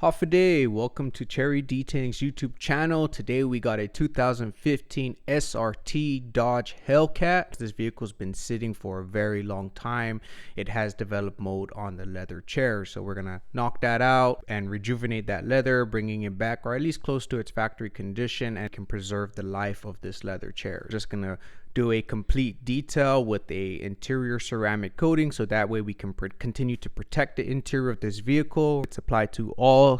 Hoffaday, welcome to Cherry Detailing's YouTube channel. Today we got a 2015 SRT Dodge Hellcat. This vehicle's been sitting for a very long time. It has developed mold on the leather chair, so we're gonna knock that out and rejuvenate that leather, bringing it back or at least close to its factory condition, and can preserve the life of this leather chair. Just gonna do a complete detail with a interior ceramic coating, so that way we can continue to protect the interior of this vehicle. It's applied to all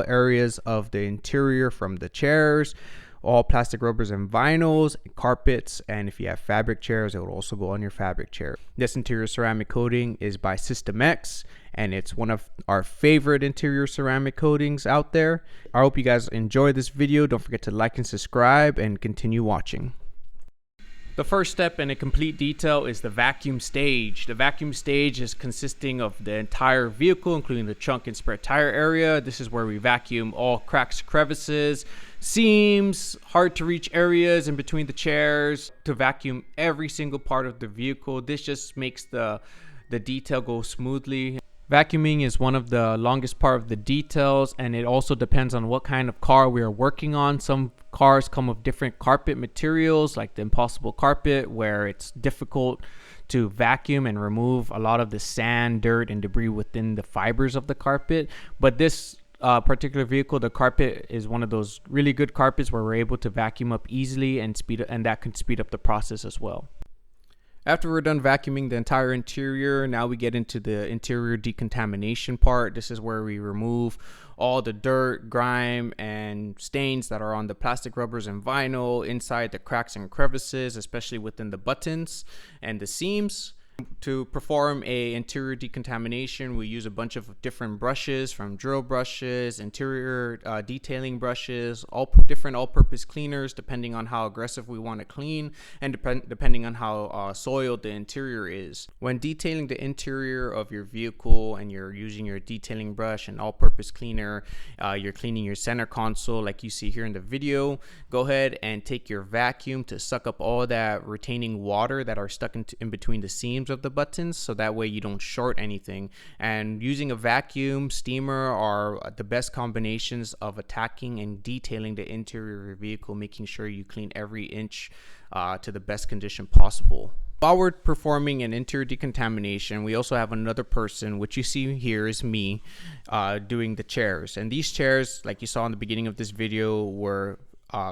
areas of the interior, from the chairs, all plastic rubbers and vinyls, carpets, and if you have fabric chairs, it will also go on your fabric chair. This interior ceramic coating is by System X, and it's one of our favorite interior ceramic coatings out there. I hope you guys enjoy this video. Don't forget to like and subscribe and continue watching. The first step in a complete detail is the vacuum stage. The vacuum stage is consisting of the entire vehicle, including the trunk and spare tire area. This is where we vacuum all cracks, crevices, seams, hard to reach areas in between the chairs, to vacuum every single part of the vehicle. This just makes the detail go smoothly. Vacuuming is one of the longest part of the details, and it also depends on what kind of car we are working on. Some cars come with different carpet materials, like the Impossible carpet, where it's difficult to vacuum and remove a lot of the sand, dirt, and debris within the fibers of the carpet. But this particular vehicle, the carpet is one of those really good carpets where we're able to vacuum up easily and that can speed up the process as well. After we're done vacuuming the entire interior, now we get into the interior decontamination part. This is where we remove all the dirt, grime, and stains that are on the plastic rubbers and vinyl, inside the cracks and crevices, especially within the buttons and the seams. To perform a interior decontamination, we use a bunch of different brushes, from drill brushes, interior detailing brushes, different all-purpose cleaners, depending on how aggressive we want to clean, and depending on how soiled the interior is. When detailing the interior of your vehicle and you're using your detailing brush and all-purpose cleaner, you're cleaning your center console like you see here in the video, go ahead and take your vacuum to suck up all that retaining water that are stuck in between the seams of the buttons, so that way you don't short anything. And using a vacuum, steamer are the best combinations of attacking and detailing the interior of your vehicle, making sure you clean every inch to the best condition possible. While we're performing an interior decontamination, we also have another person, which you see here is me, doing the chairs. And these chairs, like you saw in the beginning of this video, were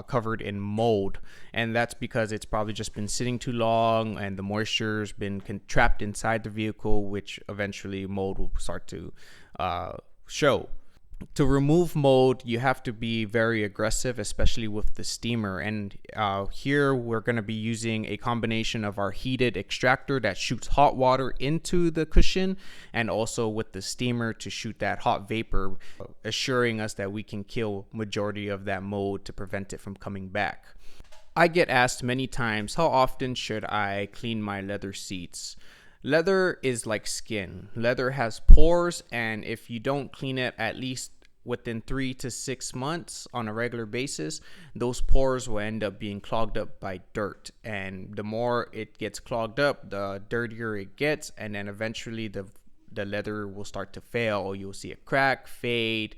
covered in mold, and that's because it's probably just been sitting too long and the moisture's been trapped inside the vehicle, which eventually mold will start to show. To remove mold, you have to be very aggressive, especially with the steamer. And here we're going to be using a combination of our heated extractor that shoots hot water into the cushion, and also with the steamer to shoot that hot vapor, assuring us that we can kill majority of that mold to prevent it from coming back. I get asked many times, how often should I clean my leather seats? Leather is like skin. Leather has pores, and if you don't clean it at least within 3 to 6 months on a regular basis, those pores will end up being clogged up by dirt. And the more it gets clogged up, the dirtier it gets, and then eventually the leather will start to fail, or you'll see it crack, fade,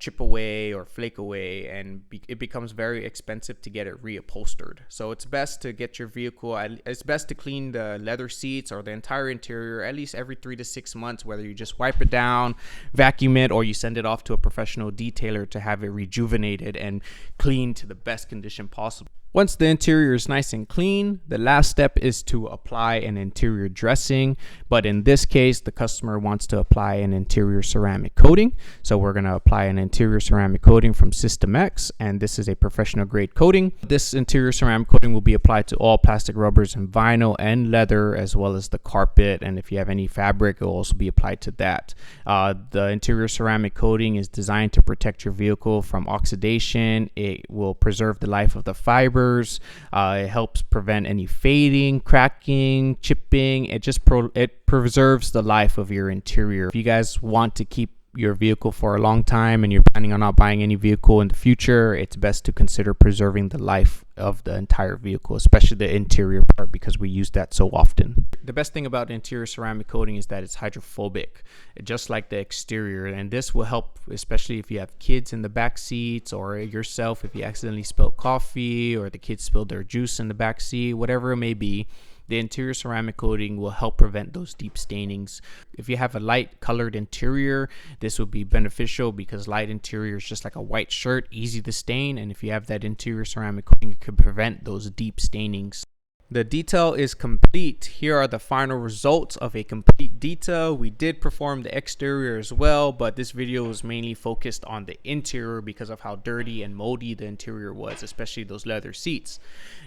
chip away, or flake away, and it becomes very expensive to get it reupholstered. So it's best to get your vehicle, it's best to clean the leather seats or the entire interior at least every 3 to 6 months, whether you just wipe it down, vacuum it, or you send it off to a professional detailer to have it rejuvenated and cleaned to the best condition possible. Once the interior is nice and clean, the last step is to apply an interior dressing. But in this case, the customer wants to apply an interior ceramic coating. So we're going to apply an interior ceramic coating from System X, and this is a professional grade coating. This interior ceramic coating will be applied to all plastic rubbers and vinyl and leather, as well as the carpet. And if you have any fabric, it will also be applied to that. The interior ceramic coating is designed to protect your vehicle from oxidation. It will preserve the life of the fiber. It helps prevent any fading, cracking, chipping. It preserves the life of your interior. If you guys want to keep your vehicle for a long time and you're planning on not buying any vehicle in the future, it's best to consider preserving the life of the entire vehicle, especially the interior part, because we use that so often. The best thing about interior ceramic coating is that it's hydrophobic, just like the exterior, and this will help especially if you have kids in the back seats, or yourself if you accidentally spilled coffee, or the kids spilled their juice in the back seat, whatever it may be. The interior ceramic coating will help prevent those deep stainings. If you have a light colored interior, this will be beneficial because light interior is just like a white shirt, easy to stain, and if you have that interior ceramic coating, it could prevent those deep stainings. The detail is complete. Here are the final results of a complete detail. We did perform the exterior as well, but this video was mainly focused on the interior because of how dirty and moldy the interior was, especially those leather seats.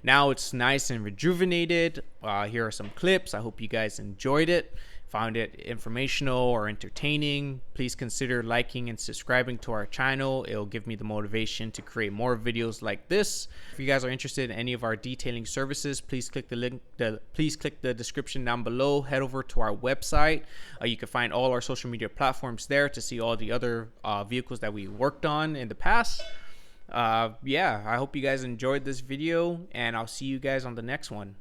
Now it's nice and rejuvenated. Here are some clips. I hope you guys enjoyed it, found it informational or entertaining. Please consider liking and subscribing to our channel. It'll give me the motivation to create more videos like this. If you guys are interested in any of our detailing services, please click the link. Please click the description down below. Head over to our website. You can find all our social media platforms there to see all the other vehicles that we worked on in the past. Yeah, I hope you guys enjoyed this video, and I'll see you guys on the next one.